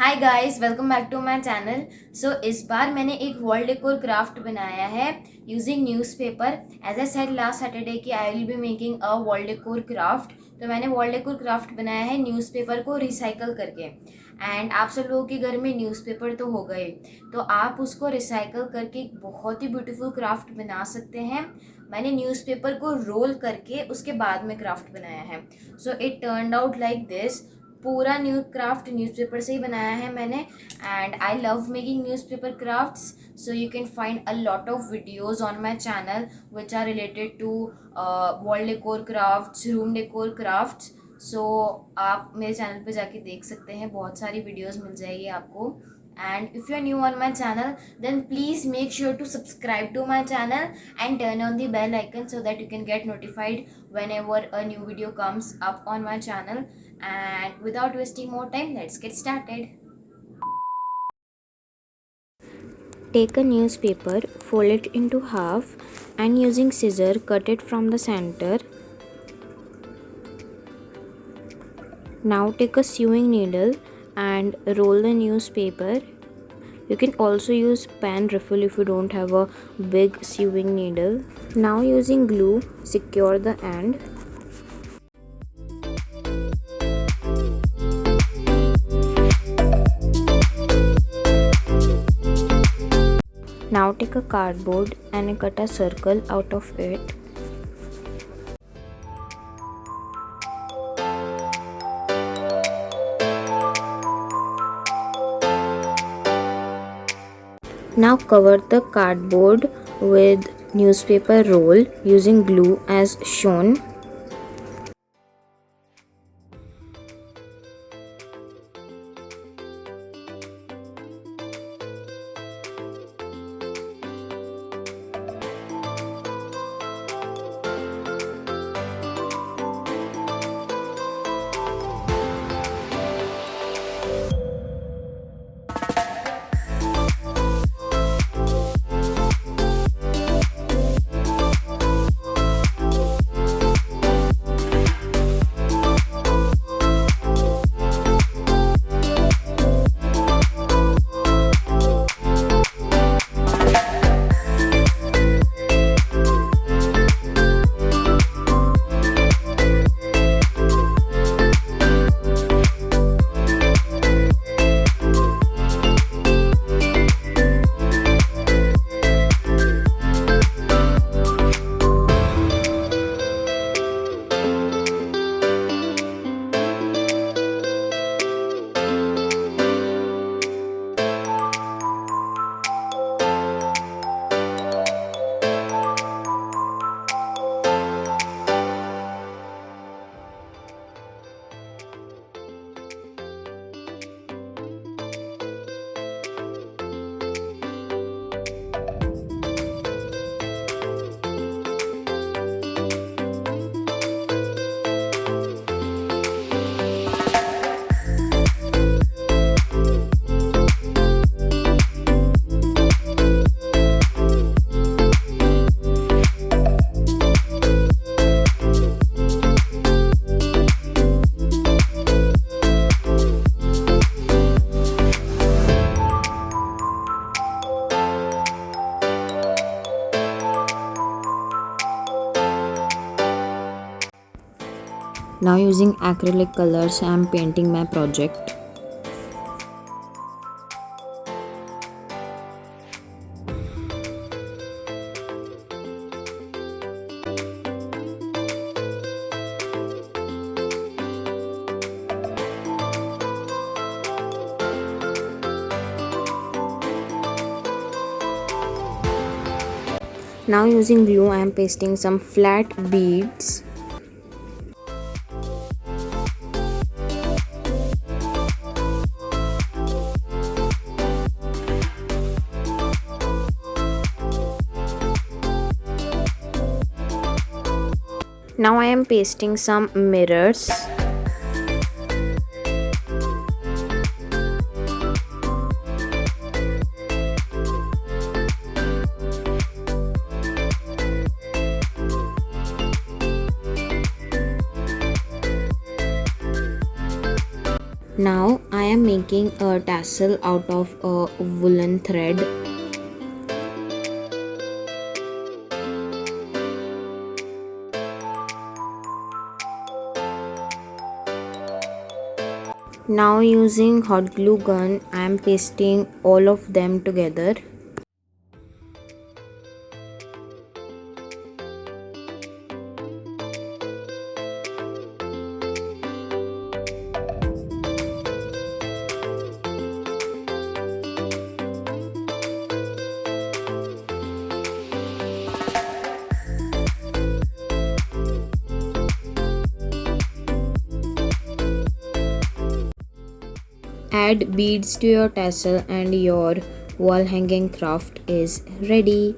Hi guys, welcome back to my channel. So इस बार मैंने एक वॉल डेकोर क्राफ्ट बनाया है using newspaper. As I said last Saturday कि I will be making a wall decor craft. तो मैंने वॉल डेकोर क्राफ्ट बनाया है न्यूज़पेपर को रिसाइकल करके। एंड आप सब लोगों के घर में न्यूज़पेपर तो हो गए, तो आप उसको रिसाइकल करके एक बहुत ही ब्यूटीफुल क्राफ्ट बना सकते हैं। मैंने न्यूज़पेपर को रोल करके उसके बाद में क्राफ्ट बनाया है। So it turned out like this. पूरा न्यू क्राफ्ट न्यूज़पेपर से ही बनाया है मैंने। And I love making newspaper crafts. So you can find a lot of videos on my channel which are related to wall decor crafts, room decor crafts. So आप मेरे channel पे जाके देख सकते हैं, बहुत सारी वीडियोज़ मिल जाएगी आपको। And if you are new on my channel, then please make sure to subscribe to my channel and turn on the bell icon so that you can get notified whenever a new video comes up on my channel. And without wasting more time, let's get started. Take a newspaper, fold it into half, and using scissor cut it from the center. Now take a sewing needle and roll the newspaper. You can also use pen riffle if you don't have a big sewing needle. Now using glue, secure the end. Now take a cardboard and cut a circle out of it. Now cover the cardboard with newspaper roll using glue as shown. Now using acrylic colors, I am painting my project. Now using glue, I am pasting some flat beads. Now I am pasting some mirrors. Now I am making a tassel out of a woolen thread. Now using hot glue gun, I am pasting all of them together. Add beads to your tassel and your wall hanging craft is ready.